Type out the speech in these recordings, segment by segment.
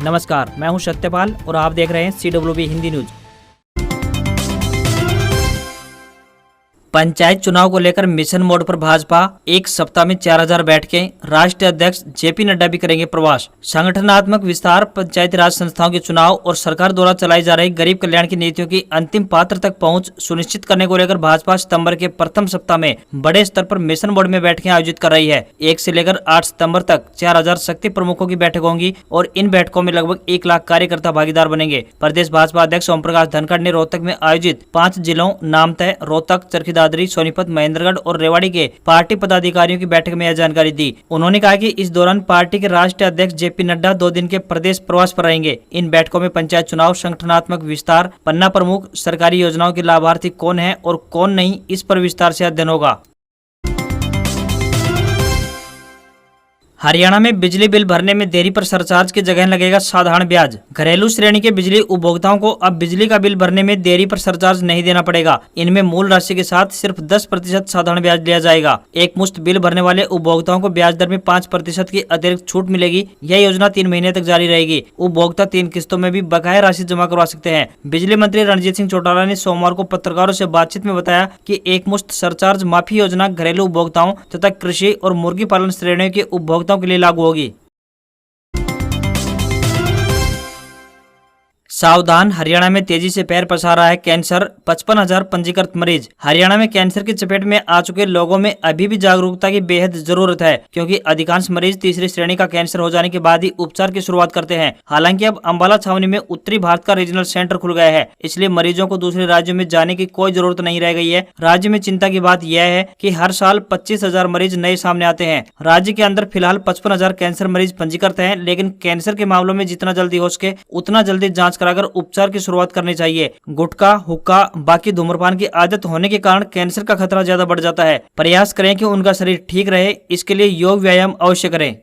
नमस्कार, मैं हूं सत्यपाल और आप देख रहे हैं CWB हिंदी न्यूज। पंचायत चुनाव को लेकर मिशन मोड पर भाजपा। एक सप्ताह में 4000 बैठकें। राष्ट्रीय अध्यक्ष JP नड्डा भी करेंगे प्रवास। संगठनात्मक विस्तार, पंचायती राज संस्थाओं के चुनाव और सरकार द्वारा चलाई जा रही गरीब कल्याण की नीतियों की अंतिम पात्र तक पहुंच सुनिश्चित करने को लेकर भाजपा सितंबर के प्रथम सप्ताह में बड़े स्तर पर मिशन मोड में बैठकें आयोजित कर रही है। 1 से लेकर 8 सितंबर तक 4000 शक्ति प्रमुखों की बैठक होंगी और इन बैठकों में लगभग 1 लाख कार्यकर्ता भागीदार बनेंगे। प्रदेश भाजपा अध्यक्ष ओम प्रकाश धनखड़ ने रोहतक में आयोजित 5 जिलों नामतय, रोहतक, चरखी दादरी, सोनीपत, महेंद्रगढ़ और रेवाड़ी के पार्टी पदाधिकारियों की बैठक में यह जानकारी दी। उन्होंने कहा कि इस दौरान पार्टी के राष्ट्रीय अध्यक्ष JP नड्डा 2 दिन के प्रदेश प्रवास पर रहेंगे। इन बैठकों में पंचायत चुनाव, संगठनात्मक विस्तार, पन्ना प्रमुख, सरकारी योजनाओं के लाभार्थी कौन है और कौन नहीं, इस पर विस्तार से अध्ययन होगा। हरियाणा में बिजली बिल भरने में देरी पर सरचार्ज की जगह लगेगा साधारण ब्याज। घरेलू श्रेणी के बिजली उपभोक्ताओं को अब बिजली का बिल भरने में देरी पर सरचार्ज नहीं देना पड़ेगा। इनमें मूल राशि के साथ सिर्फ 10% साधारण ब्याज लिया जाएगा। एक मुश्त बिल भरने वाले उपभोक्ताओं को ब्याज दर में 5% की अतिरिक्त छूट मिलेगी। यह योजना 3 महीने तक जारी रहेगी। उपभोक्ता 3 किस्तों में भी बकाया राशि जमा करवा सकते हैं। बिजली मंत्री रणजीत सिंह चौटाला ने सोमवार को पत्रकारों से बातचीत में बताया कि एक मुश्त सरचार्ज माफी योजना घरेलू उपभोक्ताओं तथा कृषि और मुर्गी पालन श्रेणियों के उपभोक्ताओं के लिए लागू होगी। सावधान, हरियाणा में तेजी से पैर पसार रहा है कैंसर। 55,000 पंजीकृत मरीज। हरियाणा में कैंसर की चपेट में आ चुके लोगों में अभी भी जागरूकता की बेहद जरूरत है, क्योंकि अधिकांश मरीज तीसरी श्रेणी का कैंसर हो जाने के बाद ही उपचार की शुरुआत करते हैं। हालांकि अब अंबाला छावनी में उत्तरी भारत का रीजनल सेंटर खुल गया है, इसलिए मरीजों को दूसरे राज्यों में जाने की कोई जरूरत नहीं रह गई है। राज्य में चिंता की बात यह है कि हर साल 25,000 मरीज नए सामने आते हैं। राज्य के अंदर फिलहाल 55,000 कैंसर मरीज पंजीकृत हैं, लेकिन कैंसर के मामलों में जितना जल्दी हो सके उतना जल्दी जांच कराकर उपचार की शुरुआत करनी चाहिए। गुटखा, हुक्का, बाकी धूम्रपान की आदत होने के कारण कैंसर का खतरा ज्यादा बढ़ जाता है। प्रयास करें कि उनका शरीर ठीक रहे, इसके लिए योग व्यायाम अवश्य करें।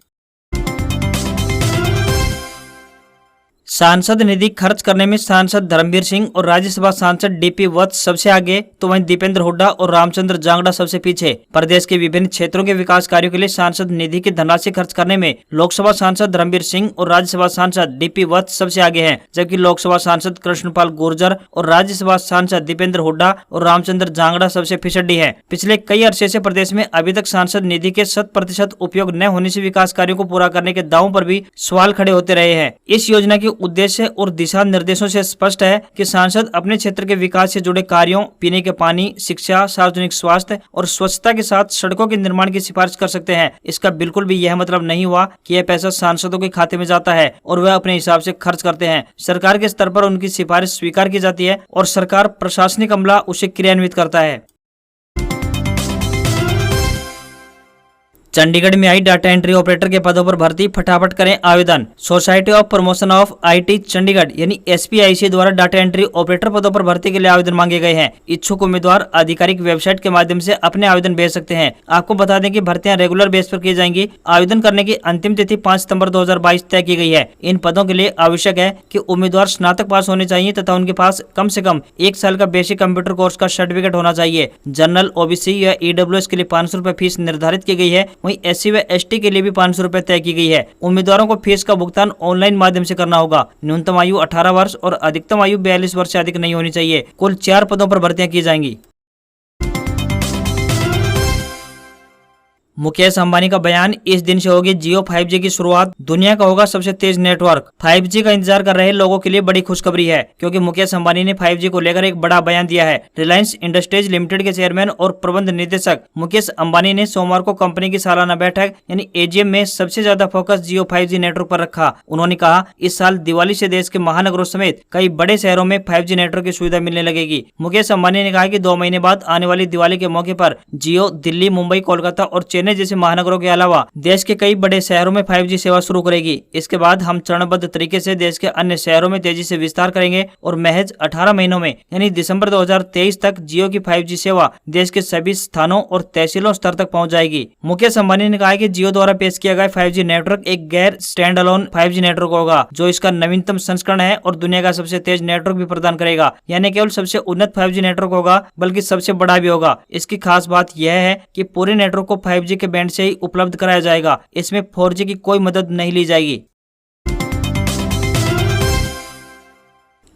सांसद निधि खर्च करने में सांसद धर्मवीर सिंह और राज्यसभा सांसद DP वत्स सबसे आगे, तो वहीं दीपेंद्र हुड्डा और रामचंद्र जांगड़ा सबसे पीछे। प्रदेश के विभिन्न क्षेत्रों के विकास कार्यों के लिए सांसद निधि की धनराशि खर्च करने में लोकसभा सांसद धर्मवीर सिंह और राज्यसभा सांसद DP वत्स सबसे आगे हैं, जबकि लोकसभा सांसद कृष्णपाल गुर्जर और राज्यसभा सांसद दीपेंद्र हुड्डा और रामचंद्र जांगड़ा सबसे फिसड्डी है। पिछले कई अरसे से प्रदेश में अभी तक सांसद निधि के 100% उपयोग न होने से विकास कार्यों को पूरा करने के दावों पर भी सवाल खड़े होते रहे हैं। इस योजना के उद्देश्य और दिशा निर्देशों से स्पष्ट है कि सांसद अपने क्षेत्र के विकास से जुड़े कार्यों, पीने के पानी, शिक्षा, सार्वजनिक स्वास्थ्य और स्वच्छता के साथ सड़कों के निर्माण की सिफारिश कर सकते हैं। इसका बिल्कुल भी यह मतलब नहीं हुआ कि यह पैसा सांसदों के खाते में जाता है और वह अपने हिसाब से खर्च करते हैं। सरकार के स्तर पर उनकी सिफारिश स्वीकार की जाती है और सरकार प्रशासनिक अमला उसे क्रियान्वित करता है। चंडीगढ़ में आई डाटा एंट्री ऑपरेटर के पदों पर भर्ती, फटाफट करें आवेदन। Society of promotion of IT Chandigarh यानी SPIC द्वारा डाटा एंट्री ऑपरेटर पदों पर भर्ती के लिए आवेदन मांगे गए हैं। इच्छुक उम्मीदवार आधिकारिक वेबसाइट के माध्यम से अपने आवेदन भेज सकते हैं। आपको बता दें कि भर्तियां रेगुलर बेस पर की जाएंगी। आवेदन करने की अंतिम तिथि 5 सितंबर 2022 तय की गई है। इन पदों के लिए आवश्यक है कि उम्मीदवार स्नातक पास होने चाहिए तथा उनके पास कम से कम 1 साल का बेसिक कंप्यूटर कोर्स का सर्टिफिकेट होना चाहिए। जनरल, OBC या EWS के लिए 500 रुपए फीस निर्धारित की गई है। वहीं SC व ST के लिए भी 500 रुपए तय की गई है। उम्मीदवारों को फीस का भुगतान ऑनलाइन माध्यम से करना होगा। न्यूनतम आयु 18 वर्ष और अधिकतम आयु 42 वर्ष से अधिक नहीं होनी चाहिए। कुल 4 पदों पर भर्तियां की जाएंगी। मुकेश अंबानी का बयान, इस दिन से होगी जियो 5G की शुरुआत, दुनिया का होगा सबसे तेज नेटवर्क। 5G का इंतजार कर रहे लोगों के लिए बड़ी खुशखबरी है, क्योंकि मुकेश अंबानी ने 5G को लेकर एक बड़ा बयान दिया है। रिलायंस इंडस्ट्रीज लिमिटेड के चेयरमैन और प्रबंध निदेशक मुकेश अंबानी ने सोमवार को कंपनी की सालाना बैठक यानी AGM में सबसे ज्यादा फोकस जियो 5G नेटवर्क पर रखा। उन्होंने कहा, इस साल दिवाली से देश के महानगरों समेत कई बड़े शहरों में 5G नेटवर्क की सुविधा मिलने लगेगी। मुकेश अंबानी ने कहा कि 2 महीने बाद आने वाली दिवाली के मौके पर जियो दिल्ली, मुंबई, कोलकाता और चेन्नई जैसे महानगरों के अलावा देश के कई बड़े शहरों में 5G सेवा शुरू करेगी। इसके बाद हम चरणबद्ध तरीके से देश के अन्य शहरों में तेजी से विस्तार करेंगे और महज 18 महीनों में यानी दिसंबर 2023 तक जियो की 5G सेवा देश के सभी स्थानों और तहसीलों स्तर तक पहुंच जाएगी। मुकेश अंबानी ने कहा कि जियो द्वारा पेश किया गया 5G नेटवर्क एक गैर स्टैंड अलोन 5G नेटवर्क होगा, जो इसका नवीनतम संस्करण है और दुनिया का सबसे तेज नेटवर्क भी प्रदान करेगा। यानी केवल सबसे उन्नत 5G नेटवर्क होगा, बल्कि सबसे बड़ा भी होगा। इसकी खास बात यह है कि पूरे नेटवर्क को 5G के बैंड से ही उपलब्ध कराया जाएगा। इसमें 4G की कोई मदद नहीं ली जाएगी।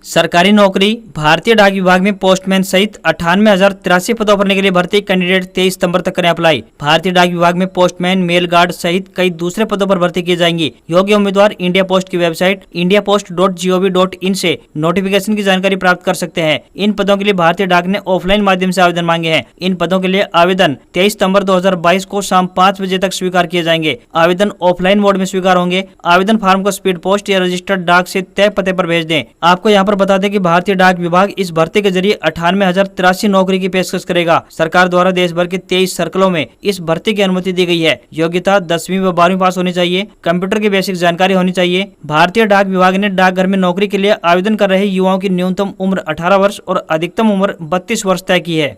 सरकारी नौकरी भारतीय डाक विभाग में पोस्टमैन सहित 98,083 पदों पर भरने के लिए भर्ती कैंडिडेट 23 सितंबर तक करें अप्लाई। भारतीय डाक विभाग में पोस्टमैन, मेल गार्ड सहित कई दूसरे पदों पर भर्ती की जाएंगी। योग्य उम्मीदवार इंडिया पोस्ट की वेबसाइट indiapost.gov.in से नोटिफिकेशन की जानकारी प्राप्त कर सकते हैं। इन पदों के लिए भारतीय डाक ने ऑफलाइन माध्यम से आवेदन मांगे हैं। इन पदों के लिए आवेदन 23 सितंबर 2022 को शाम 5 बजे तक स्वीकार किए जाएंगे। आवेदन ऑफलाइन मोड में स्वीकार होंगे। आवेदन फार्म को स्पीड पोस्ट या रजिस्टर्ड डाक से तय पते पर भेज दें। आपको यहाँ पर बता दें कि भारतीय डाक विभाग इस भर्ती के जरिए 98,083 नौकरी की पेशकश करेगा। सरकार द्वारा देश भर के 23 सर्कलों में इस भर्ती की अनुमति दी गई है। योग्यता 10वीं व 12वीं पास होनी चाहिए। कंप्यूटर की बेसिक जानकारी होनी चाहिए। भारतीय डाक विभाग ने डाकघर में नौकरी के लिए आवेदन कर रहे युवाओं की न्यूनतम उम्र 18 वर्ष और अधिकतम उम्र 32 वर्ष तय की है।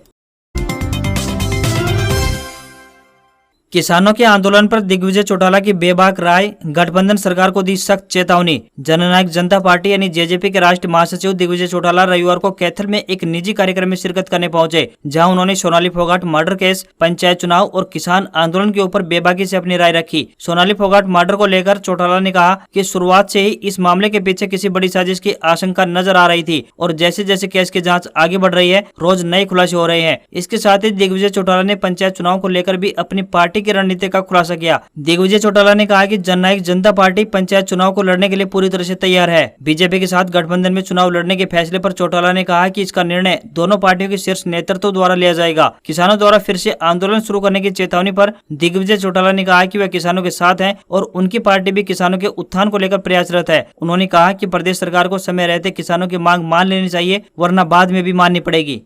किसानों के आंदोलन पर दिग्विजय चौटाला की बेबाक राय, गठबंधन सरकार को दी सख्त चेतावनी। जननायक जनता पार्टी यानी जेजेपी के राष्ट्रीय महासचिव दिग्विजय चौटाला रविवार को कैथल में एक निजी कार्यक्रम में शिरकत करने पहुंचे, जहां उन्होंने सोनाली फोगाट मर्डर केस, पंचायत चुनाव और किसान आंदोलन के ऊपर बेबाकी से अपनी राय रखी। सोनाली फोगाट मर्डर को लेकर चौटाला ने कहा कि शुरुआत से ही इस मामले के पीछे किसी बड़ी साजिश की आशंका नजर आ रही थी और जैसे जैसे केस की जाँच आगे बढ़ रही है, रोज नए खुलासे हो रहे हैं। इसके साथ ही दिग्विजय चौटाला ने पंचायत चुनाव को लेकर भी अपनी पार्टी की रणनीति का खुलासा किया। दिग्विजय चौटाला ने कहा कि जननायक जनता पार्टी पंचायत चुनाव को लड़ने के लिए पूरी तरह से तैयार है। बीजेपी के साथ गठबंधन में चुनाव लड़ने के फैसले पर चौटाला ने कहा कि इसका निर्णय दोनों पार्टियों के शीर्ष नेतृत्व द्वारा लिया जाएगा। किसानों द्वारा फिर से आंदोलन शुरू करने की चेतावनी पर दिग्विजय चौटाला ने कहा कि वे किसानों के साथ हैं और उनकी पार्टी भी किसानों के उत्थान को लेकर प्रयासरत है। उन्होंने कहा कि प्रदेश सरकार को समय रहते किसानों की मांग मान लेनी चाहिए, वरना बाद में भी माननी पड़ेगी।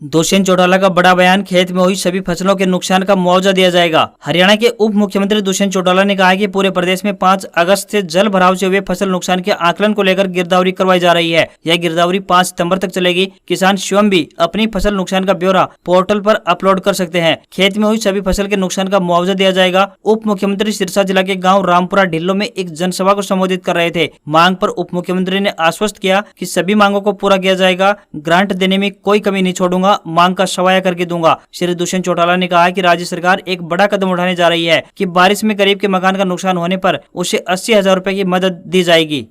दुष्यंत चौटाला का बड़ा बयान, खेत में हुई सभी फसलों के नुकसान का मुआवजा दिया जाएगा। हरियाणा के उप मुख्यमंत्री दुष्यंत चौटाला ने कहा कि पूरे प्रदेश में 5 अगस्त से जल भराव से हुए फसल नुकसान के आकलन को लेकर गिरदावरी करवाई जा रही है। यह गिरदावरी 5 सितंबर तक चलेगी। किसान स्वयं भी अपनी फसल नुकसान का ब्यौरा पोर्टल पर अपलोड कर सकते हैं। खेत में हुई सभी फसल के नुकसान का मुआवजा दिया जाएगा। उप मुख्यमंत्री सिरसा जिला के गाँव रामपुरा ढिल्लो में एक जनसभा को संबोधित कर रहे थे। मांग पर उप मुख्यमंत्री ने आश्वस्त किया कि सभी मांगों को पूरा किया जाएगा। ग्रांट देने में कोई कमी नहीं छोड़ूंगा, मांग का सवाया करके दूंगा। श्री दुष्यंत चौटाला ने कहा कि राज्य सरकार एक बड़ा कदम उठाने जा रही है कि बारिश में गरीब के मकान का नुकसान होने पर उसे 80,000 रुपए की मदद दी जाएगी।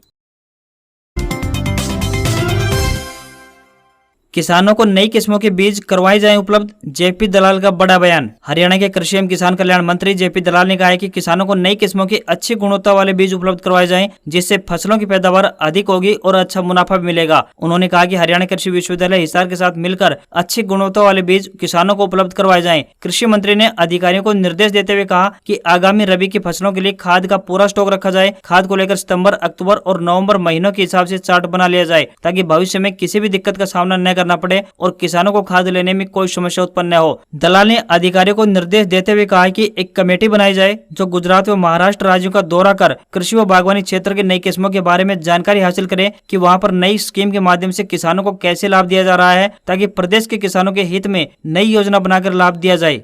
किसानों को नई किस्मों के बीज करवाए जाएं उपलब्ध, जेपी दलाल का बड़ा बयान। हरियाणा के कृषि एवं किसान कल्याण मंत्री जेपी दलाल ने कहा है कि किसानों को नई किस्मों की अच्छी गुणवत्ता वाले बीज उपलब्ध करवाए जाएं, जिससे फसलों की पैदावार अधिक होगी और अच्छा मुनाफा भी मिलेगा। उन्होंने कहा कि हरियाणा कृषि विश्वविद्यालय हिसार के साथ मिलकर अच्छी गुणवत्ता वाले बीज किसानों को उपलब्ध करवाए जाएं। कृषि मंत्री ने अधिकारियों को निर्देश देते हुए कहा कि आगामी रबी की फसलों के लिए खाद का पूरा स्टॉक रखा जाए। खाद को लेकर सितंबर, अक्टूबर और नवंबर महीनों के हिसाब से चार्ट बना लिया जाए, ताकि भविष्य में किसी भी दिक्कत का सामना न करना पड़े और किसानों को खाद लेने में कोई समस्या उत्पन्न न हो। दलाल ने अधिकारियों को निर्देश देते हुए कहा कि एक कमेटी बनाई जाए जो गुजरात व महाराष्ट्र राज्यों का दौरा कर कृषि व बागवानी क्षेत्र के नई किस्मों के बारे में जानकारी हासिल करे कि वहां पर नई स्कीम के माध्यम से किसानों को कैसे लाभ दिया जा रहा है, ताकि प्रदेश के किसानों के हित में नई योजना बनाकर लाभ दिया जाए।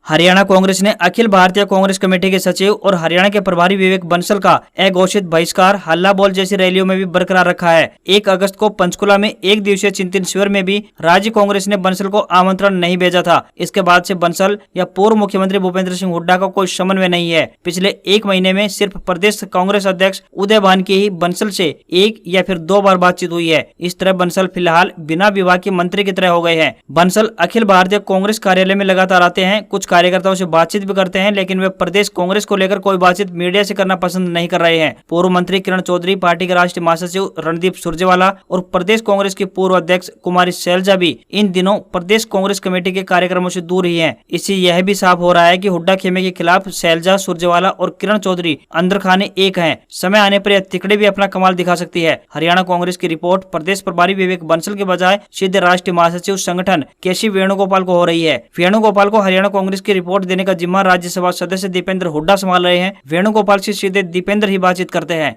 हरियाणा कांग्रेस ने अखिल भारतीय कांग्रेस कमेटी के सचिव और हरियाणा के प्रभारी विवेक बंसल का अघोषित बहिष्कार हल्ला बोल जैसी रैलियों में भी बरकरार रखा है। 1 अगस्त को पंचकुला में एक दिवसीय चिंतन शिविर में भी राज्य कांग्रेस ने बंसल को आमंत्रण नहीं भेजा था। इसके बाद से बंसल या पूर्व मुख्यमंत्री भूपेंद्र सिंह हुड्डा का कोई समन्वय नहीं है। पिछले 1 महीने में सिर्फ प्रदेश कांग्रेस अध्यक्ष उदय भान की ही बंसल से 1 या फिर 2 बार बातचीत हुई है। इस तरह बंसल फिलहाल बिना विभाग के मंत्री की तरह हो गए हैं। बंसल अखिल भारतीय कांग्रेस कार्यालय में लगातार आते हैं, कुछ कार्यकर्ताओं से बातचीत भी करते हैं, लेकिन वे प्रदेश कांग्रेस को लेकर कोई बातचीत मीडिया से करना पसंद नहीं कर रहे हैं। पूर्व मंत्री किरण चौधरी, पार्टी के राष्ट्रीय महासचिव रणदीप सुरजेवाला और प्रदेश कांग्रेस की पूर्व अध्यक्ष कुमारी शैलजा भी इन दिनों प्रदेश कांग्रेस कमेटी के कार्यक्रमों से दूर ही हैं। इससे यह भी साफ हो रहा है कि हुड्डा खेमे के खिलाफ शैलजा, सुरजेवाला और किरण चौधरी अंदर खाने एक हैं। समय आने पर यह तिकड़े भी अपना कमाल दिखा सकती है। हरियाणा कांग्रेस की रिपोर्ट प्रदेश प्रभारी विवेक बंसल के बजाय सीधे राष्ट्रीय महासचिव संगठन केसी वेणुगोपाल को हो रही है। वेणुगोपाल को हरियाणा कांग्रेस की रिपोर्ट देने का जिम्मा राज्यसभा सदस्य दीपेंद्र हुड्डा संभाल रहे हैं। वेणुगोपाल से सीधे दीपेंद्र ही बातचीत करते हैं।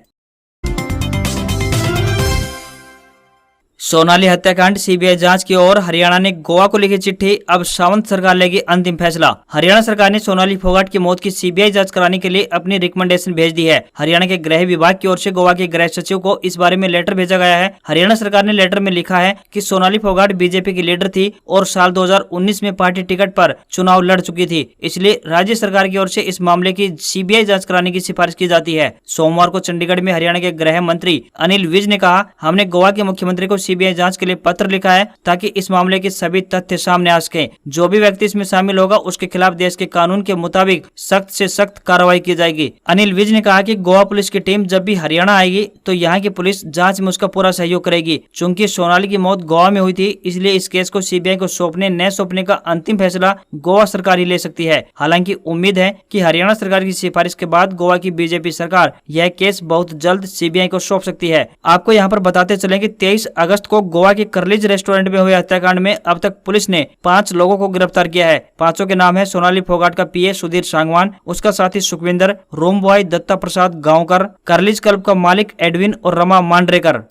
सोनाली हत्याकांड सीबीआई जांच की ओर हरियाणा ने गोवा को लिखी चिट्ठी, अब सावंत सरकार लेगी अंतिम फैसला। हरियाणा सरकार ने सोनाली फोगाट की मौत की सीबीआई जांच कराने के लिए अपनी रिकमेंडेशन भेज दी है। हरियाणा के गृह विभाग की ओर से गोवा के गृह सचिव को इस बारे में लेटर भेजा गया है। हरियाणा सरकार ने लेटर में लिखा है कि सोनाली फोगाट बीजेपी की लीडर थी और साल 2019 में पार्टी टिकट पर चुनाव लड़ चुकी थी, इसलिए राज्य सरकार की ओर से इस मामले की सीबीआई जांच कराने की सिफारिश की जाती है। सोमवार को चंडीगढ़ में हरियाणा के गृह मंत्री अनिल विज ने कहा, हमने गोवा के मुख्यमंत्री को सीबीआई जांच के लिए पत्र लिखा है ताकि इस मामले के सभी तथ्य सामने आ सके। जो भी व्यक्ति इसमें शामिल होगा उसके खिलाफ देश के कानून के मुताबिक सख्त से सख्त कार्रवाई की जाएगी। अनिल विज ने कहा कि गोवा पुलिस की टीम जब भी हरियाणा आएगी तो यहाँ की पुलिस जांच में उसका पूरा सहयोग करेगी। चूंकि सोनाली की मौत गोवा में हुई थी, इसलिए इस केस को सीबीआई को सौंपने न सौंपने का अंतिम फैसला गोवा सरकार ही ले सकती है। हालांकि उम्मीद है कि हरियाणा सरकार की सिफारिश के बाद गोवा की बीजेपी सरकार यह केस बहुत जल्द सीबीआई को सौंप सकती है। आपको यहाँ पर बताते चलें कि 23 अगस्त को गोवा के कर्लिज रेस्टोरेंट में हुए हत्याकांड में अब तक पुलिस ने 5 लोगों को गिरफ्तार किया है। 5 के नाम है सोनाली फोगाट का पीए सुधीर सांगवान, उसका साथी सुखविंदर, रूम बॉय दत्ता प्रसाद गांवकर, कर्लिज क्लब का मालिक एडविन और रमा मांडरेकर।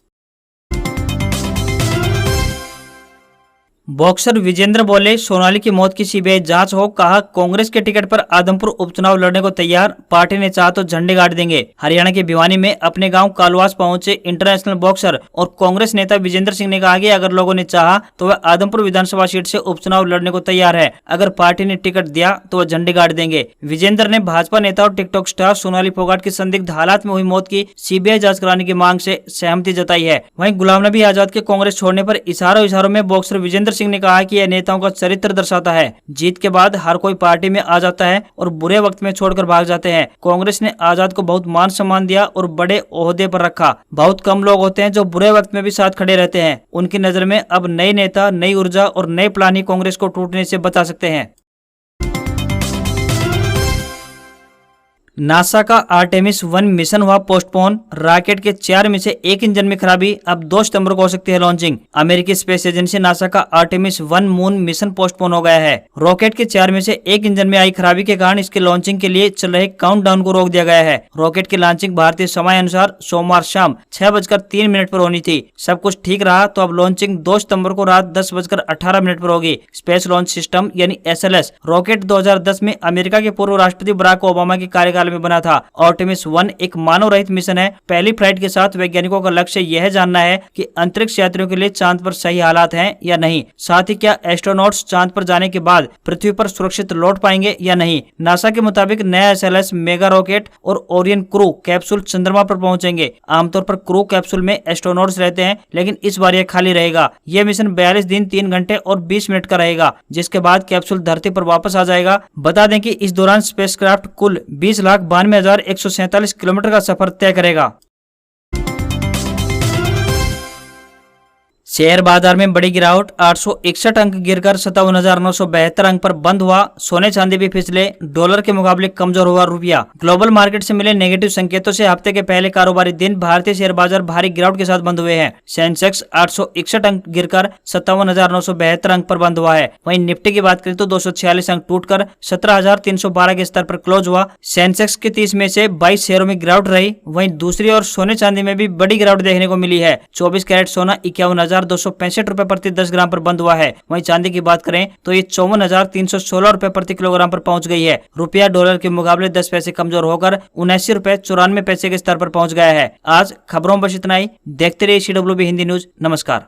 बॉक्सर विजेंद्र बोले, सोनाली की मौत की सीबीआई जांच हो। कहा, कांग्रेस के टिकट पर आदमपुर उपचुनाव लड़ने को तैयार, पार्टी ने चाहा तो झंडे गाड़ देंगे। हरियाणा के भिवानी में अपने गांव कालवास पहुंचे इंटरनेशनल बॉक्सर और कांग्रेस नेता विजेंद्र सिंह ने कहा कि अगर लोगों ने चाहा तो वह आदमपुर विधानसभा सीट से उपचुनाव लड़ने को तैयार है। अगर पार्टी ने टिकट दिया तो वह झंडे गाड़ देंगे। विजेंद्र ने भाजपा नेता और टिकटॉक स्टार सोनाली फोगाट की संदिग्ध हालात में हुई मौत की सीबीआई जांच कराने की मांग से सहमति जताई है। वहीं गुलाम नबी आजाद के कांग्रेस छोड़ने पर इशारों में बॉक्सर विजेंद्र सिंह ने कहा कि यह नेताओं का चरित्र दर्शाता है। जीत के बाद हर कोई पार्टी में आ जाता है और बुरे वक्त में छोड़कर भाग जाते हैं। कांग्रेस ने आजाद को बहुत मान सम्मान दिया और बड़े ओहदे पर रखा। बहुत कम लोग होते हैं जो बुरे वक्त में भी साथ खड़े रहते हैं। उनकी नजर में अब नए नेता, नई ऊर्जा और नए प्लान ही कांग्रेस को टूटने से बचा सकते हैं। नासा का आर्टेमिस 1 मिशन हुआ पोस्टपोन, रॉकेट के 4 में से 1 इंजन में खराबी, अब 2 सितंबर को हो सकती है लॉन्चिंग। अमेरिकी स्पेस एजेंसी नासा का आर्टेमिस 1 मून मिशन पोस्टपोन हो गया है। रॉकेट के 4 में से 1 इंजन में आई खराबी के कारण इसके लॉन्चिंग के लिए चल रहे काउंटडाउन को रोक दिया गया है। रॉकेट की लॉन्चिंग भारतीय समय अनुसार सोमवार शाम 6:03 पर होनी थी। सब कुछ ठीक रहा तो अब लॉन्चिंग 2 सितंबर को रात 10:18 पर होगी। स्पेस लॉन्च सिस्टम यानी SLS रॉकेट 2010 में अमेरिका के पूर्व राष्ट्रपति बराक ओबामा के कार्यकाल में बना था। आर्टेमिस 1 एक मानव रहित मिशन है। पहली फ्लाइट के साथ वैज्ञानिकों का लक्ष्य यह जानना है कि अंतरिक्ष यात्रियों के लिए चांद पर सही हालात हैं या नहीं, साथ ही क्या एस्ट्रोनॉट्स चांद पर जाने के बाद पृथ्वी पर सुरक्षित लौट पाएंगे या नहीं। नासा के मुताबिक नया SLS मेगा रॉकेट और ओरियन क्रू कैप्सूल चंद्रमा पर पहुंचेंगे। आमतौर पर क्रू कैप्सूल में एस्ट्रोनॉट्स रहते हैं, लेकिन इस बार यह खाली रहेगा। यह मिशन 42 दिन 3 घंटे और 20 मिनट का रहेगा, जिसके बाद कैप्सूल धरती पर वापस आ जाएगा। बता दें कि इस दौरान स्पेसक्राफ्ट कुल 20,92,147 किलोमीटर का सफर तय करेगा। शेयर बाजार में बड़ी गिरावट, 861 अंक गिरकर 57,972 अंक पर बंद हुआ। सोने चांदी भी फिसले, डॉलर के मुकाबले कमजोर हुआ रुपया। ग्लोबल मार्केट से मिले नेगेटिव संकेतों से हफ्ते के पहले कारोबारी दिन भारतीय शेयर बाजार भारी गिरावट के साथ बंद हुए हैं। सेंसेक्स 861 अंक गिरकर 57,972 अंक पर बंद हुआ है। वहीं निफ्टी की बात करें तो 246 अंक टूटकर 17,312 के स्तर पर क्लोज हुआ। सेंसेक्स के 30 में से 22 शेयरों में गिरावट रही। वहीं दूसरी ओर सोने चांदी में भी बड़ी गिरावट देखने को मिली है। 24 कैरेट सोना 51,265 रुपए प्रति 10 ग्राम पर बंद हुआ है। वहीं चांदी की बात करें तो ये 54,316 रुपए प्रति किलोग्राम पर पहुंच गई है। रुपया डॉलर के मुकाबले 10 पैसे कमजोर होकर 79 रुपए 94 पैसे के स्तर पर पहुंच गया है। आज खबरों में बस इतना ही। देखते रहिए CWB हिंदी न्यूज। नमस्कार।